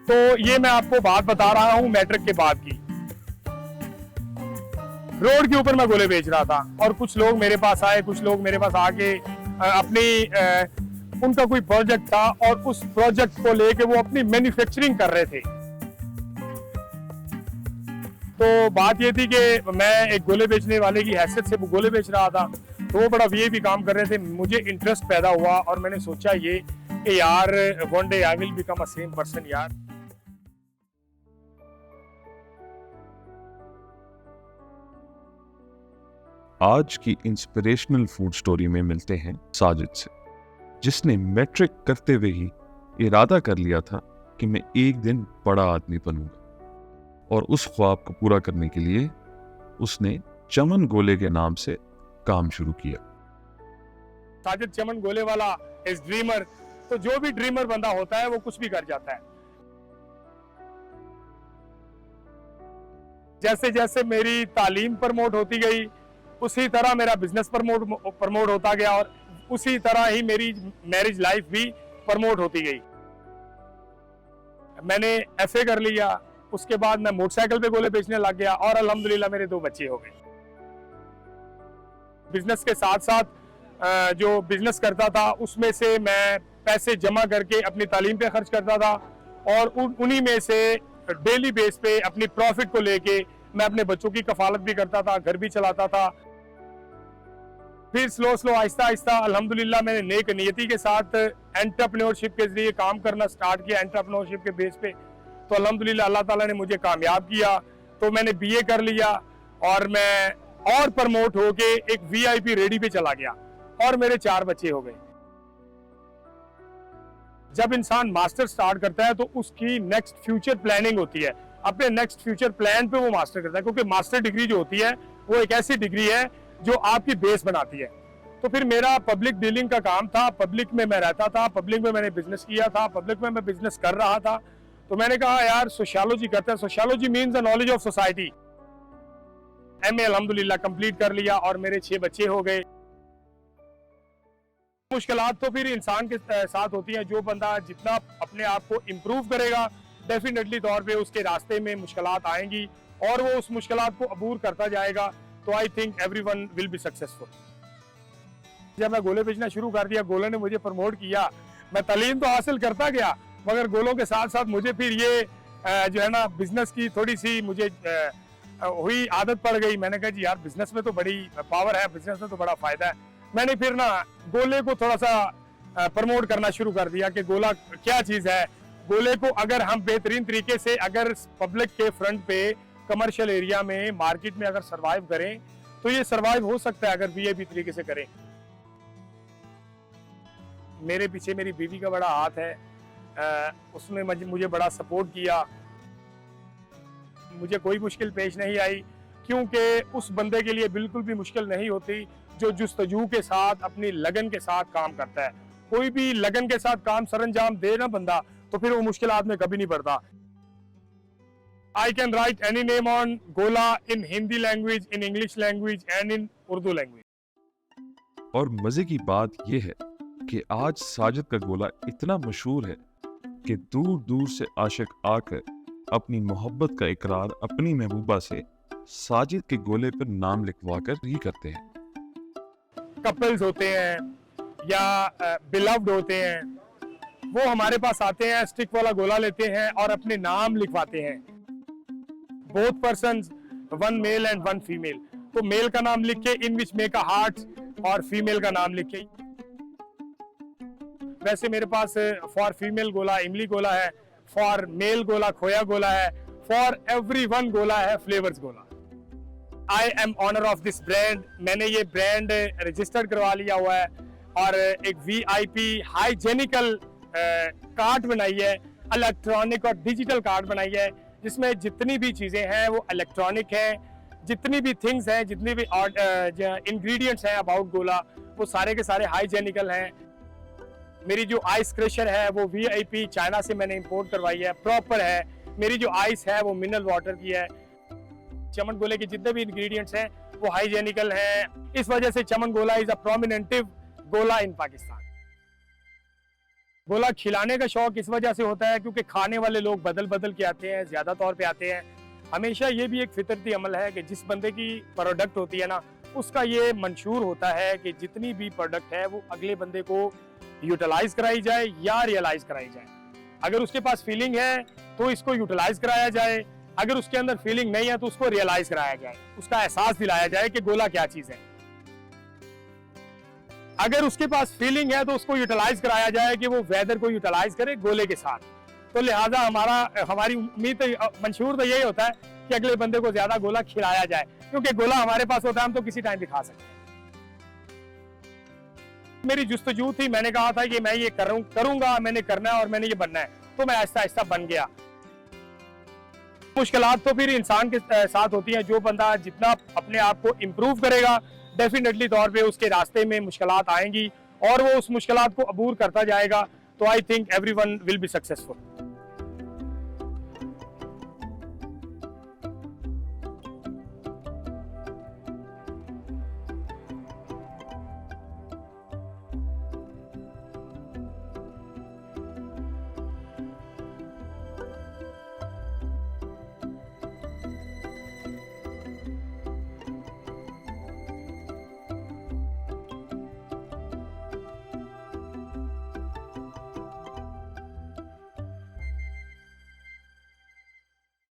तो ये मैं आपको बात बता रहा हूँ मैट्रिक के बाद की। रोड के ऊपर मैं गोले बेच रहा था और कुछ लोग मेरे पास आए, कुछ लोग मेरे पास आके उनका कोई प्रोजेक्ट था और उस प्रोजेक्ट को लेके वो अपनी मैन्युफैक्चरिंग कर रहे थे। तो बात ये थी कि मैं एक गोले बेचने वाले की हैसियत से वो गोले बेच रहा था, तो वो बड़ा वीआईपी काम कर रहे थे। मुझे इंटरेस्ट पैदा हुआ और मैंने सोचा ये कि यार one day I will become a same person यार। आज की इंस्पिरेशनल फूड स्टोरी में मिलते हैं साजिद से, जिसने मैट्रिक करते हुए ही इरादा कर लिया था कि मैं एक दिन बड़ा आदमी बनूंगा, और उस ख्वाब को पूरा करने के लिए उसने चमन गोले के नाम से काम शुरू किया। साजिद चमन गोले वाला इज ड्रीमर। तो जो भी ड्रीमर बंदा होता है वो कुछ भी कर जाता है। जैसे जैसे मेरी तालीम प्रमोट होती गई उसी तरह मेरा बिजनेस प्रमोट होता गया और उसी तरह ही मेरी मैरिज लाइफ भी प्रमोट होती गई। मैंने एफए कर लिया, उसके बाद मैं मोटरसाइकिल पे गोले बेचने लग गया और अल्हम्दुलिल्लाह मेरे 2 बच्चे हो गए। बिजनेस के साथ साथ जो बिजनेस करता था उसमें से मैं पैसे जमा करके अपनी तालीम पे खर्च करता था और उन्हीं में से डेली बेस पे अपनी प्रॉफिट को लेके मैं अपने बच्चों की कफालत भी करता था, घर भी चलाता था। फिर स्लो आहिस्ता आहिस्ता अल्हम्दुलिल्लाह मैंने नेक नियति के साथ एंटरप्रेन्योरशिप के जरिए काम करना स्टार्ट किया, एंटरप्रेन्योरशिप के बेस पे। तो अल्हम्दुलिल्लाह अल्लाह ताला ने मुझे कामयाब किया, तो मैंने बीए कर लिया और मैं और प्रमोट होके एक वीआईपी रेडी पे चला गया और मेरे 4 बच्चे हो गए। जब इंसान मास्टर स्टार्ट करता है तो उसकी नेक्स्ट फ्यूचर प्लानिंग होती है, अपने नेक्स्ट फ्यूचर प्लान पे वो मास्टर करता है, क्योंकि मास्टर डिग्री जो होती है वो एक ऐसी डिग्री है जो आपकी बेस बनाती है। तो फिर मेरा पब्लिक डीलिंग का काम था, पब्लिक में मैं रहता था, पब्लिक में मैंने बिजनेस किया था, पब्लिक में मैं बिजनेस कर रहा था। तो मैंने कहा यार सोशियोलॉजी करते हैं, sociology means the knowledge of society. MA अल्हम्दुलिल्लाह कंप्लीट कर लिया और मेरे 6 बच्चे हो गए। मुश्किलात तो फिर इंसान के साथ होती है, जो बंदा जितना अपने आप को इम्प्रूव करेगा डेफिनेटली तौर पे उसके रास्ते में मुश्किलात आएंगी और वो उस मुश्किलात को अबूर करता जाएगा। तो I think everyone will be successful. जब मैं गोले बेचना शुरू कर दिया, गोले ने मुझे प्रमोट किया। मैं तालीम तो हासिल करता गया मगर गोलों के साथ साथ मुझे फिर ये जो है ना बिजनेस की थोड़ी सी मुझे हुई आदत पड़ गई। मैंने कहा जी यार बिजनेस में तो बड़ी पावर है, बिजनेस में तो बड़ा फायदा है। मैंने फिर ना गोले को थोड़ा सा प्रमोट करना शुरू कर दिया कि गोला क्या चीज़ है। गोले को अगर हम बेहतरीन तरीके से अगर पब्लिक के फ्रंट पे कमर्शियल एरिया में मार्केट में अगर सरवाइव करें तो ये सरवाइव हो सकता है अगर वीआईपी तरीके से करें। मेरे पीछे मेरी बीवी का बड़ा हाथ है, उसने मुझे बड़ा सपोर्ट किया। मुझे कोई मुश्किल पेश नहीं आई क्योंकि उस बंदे के लिए बिल्कुल भी मुश्किल नहीं होती जो जुस्तजू के साथ अपनी लगन के साथ काम करता है। कोई भी लगन के साथ काम सरंजाम दे ना बंदा तो फिर वो मुश्किलात में कभी नहीं पड़ता। I can write any name on Gola in Hindi language, in English language and in Urdu language. और मजे की बात यह है कि आज साजिद का गोला इतना मशहूर है कि दूर दूर से आशिक आकर अपनी मोहब्बत का इकरार अपनी महबूबा से साजिद के गोले पर नाम लिखवा कर ही करते हैं। कपल्स होते हैं या बिलव्ड होते हैं, वो हमारे पास आते हैं, स्टिक वाला गोला लेते हैं और अपने नाम लिखवाते हैं। Both persons, one male and one female. तो मेल का नाम लिख के इन विच मेक अ हार्ट और फीमेल का नाम लिख के। वैसे मेरे पास फॉर फीमेल गोला इमली गोला है, फॉर मेल गोला खोया गोला है, फॉर एवरीवन गोला है फ्लेवर्स गोला। I am owner of this brand. मैंने ये ब्रांड रजिस्टर करवा लिया हुआ है और एक वीआईपी हाइजेनिकल कार्ड बनाई है, इलेक्ट्रॉनिक और डिजिटल कार्ड बनाई है, जिसमें जितनी भी चीज़ें हैं वो इलेक्ट्रॉनिक हैं, जितनी भी थिंग्स हैं, जितनी भी इंग्रेडिएंट्स हैं अबाउट गोला वो सारे के सारे हाइजेनिकल हैं। मेरी जो आइस क्रशर है वो वीआईपी चाइना से मैंने इंपोर्ट करवाई है, प्रॉपर है। मेरी जो आइस है वो मिनरल वाटर की है। चमन गोले के जितने भी इंग्रेडिएंट्स हैं वो हाइजेनिकल हैं। इस वजह से चमन गोला इज अ प्रोमिनेंट गोला इन पाकिस्तान। गोला खिलाने का शौक इस वजह से होता है क्योंकि खाने वाले लोग बदल बदल के आते हैं, ज्यादा तौर पे आते हैं। हमेशा ये भी एक फितरती अमल है कि जिस बंदे की प्रोडक्ट होती है ना, उसका ये मंशूर होता है कि जितनी भी प्रोडक्ट है वो अगले बंदे को यूटिलाइज कराई जाए या रियलाइज कराई जाए। अगर उसके पास फीलिंग है तो इसको यूटिलाइज कराया जाए, अगर उसके अंदर फीलिंग नहीं है तो उसको रियलाइज कराया जाए, उसका एहसास दिलाया जाए कि गोला क्या चीज है। अगर उसके पास फीलिंग है तो उसको यूटिलाइज कराया जाए कि वो वेदर को यूटिलाइज करे गोले के साथ। तो लिहाजा हमारी उम्मीद तो मंशूर तो यही होता है कि अगले बंदे को ज्यादा गोला खिलाया जाए, क्योंकि गोला हमारे पास होता है, हम तो किसी टाइम भी खा सकते हैं। मेरी जुस्तजू थी, मैंने कहा था कि मैं ये करूंगा, मैंने करना है और मैंने ये बनना है, तो मैं आहिस्ता आहिस्ता बन गया। मुश्किलात तो फिर इंसान के साथ होती हैं। जो बंदा जितना अपने आप को इम्प्रूव करेगा, डेफिनेटली तौर पे उसके रास्ते में मुश्किलात आएंगी और वो उस मुश्किलात को अबूर करता जाएगा। तो I think everyone will be successful.